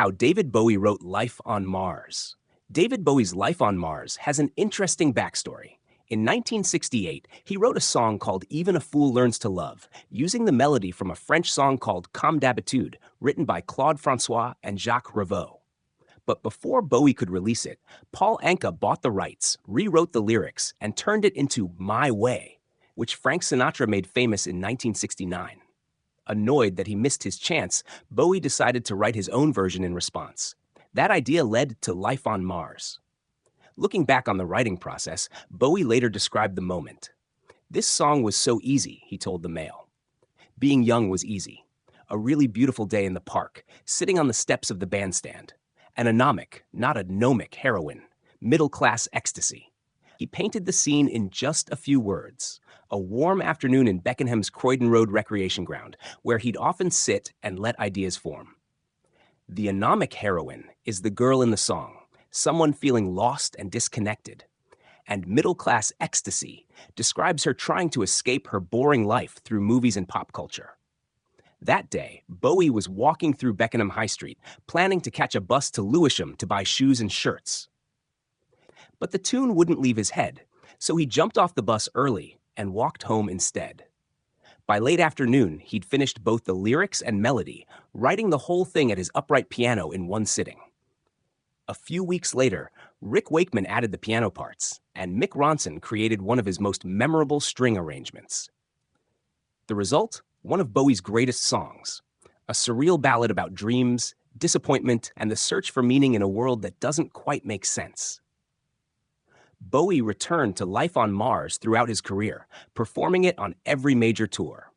How David Bowie wrote Life on Mars. David Bowie's Life on Mars has an interesting backstory. In 1968, he wrote a song called Even a Fool Learns to Love, using the melody from a French song called Comme d'habitude, written by Claude François and Jacques Revaux. But before Bowie could release it, Paul Anka bought the rights, rewrote the lyrics, and turned it into My Way, which Frank Sinatra made famous in 1969. Annoyed that he missed his chance, Bowie decided to write his own version in response. That idea led to Life on Mars. Looking back on the writing process, Bowie later described the moment. "This song was so easy," he told the Mail. "Being young was easy. A really beautiful day in the park, sitting on the steps of the bandstand. An anomic, not a gnomic heroine. Middle-class ecstasy." He painted the scene in just a few words. A warm afternoon in Beckenham's Croydon Road recreation ground, where he'd often sit and let ideas form. The anomic heroine is the girl in the song, someone feeling lost and disconnected. And middle-class ecstasy describes her trying to escape her boring life through movies and pop culture. That day, Bowie was walking through Beckenham High Street, planning to catch a bus to Lewisham to buy shoes and shirts. But the tune wouldn't leave his head, so he jumped off the bus early and walked home instead. By late afternoon, he'd finished both the lyrics and melody, writing the whole thing at his upright piano in one sitting. A few weeks later, Rick Wakeman added the piano parts, and Mick Ronson created one of his most memorable string arrangements. The result? One of Bowie's greatest songs, a surreal ballad about dreams, disappointment, and the search for meaning in a world that doesn't quite make sense. Bowie returned to Life on Mars throughout his career, performing it on every major tour.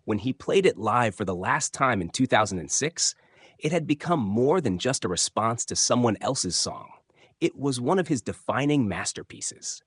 When he played it live for the last time in 2006, it had become more than just a response to someone else's song. It was one of his defining masterpieces.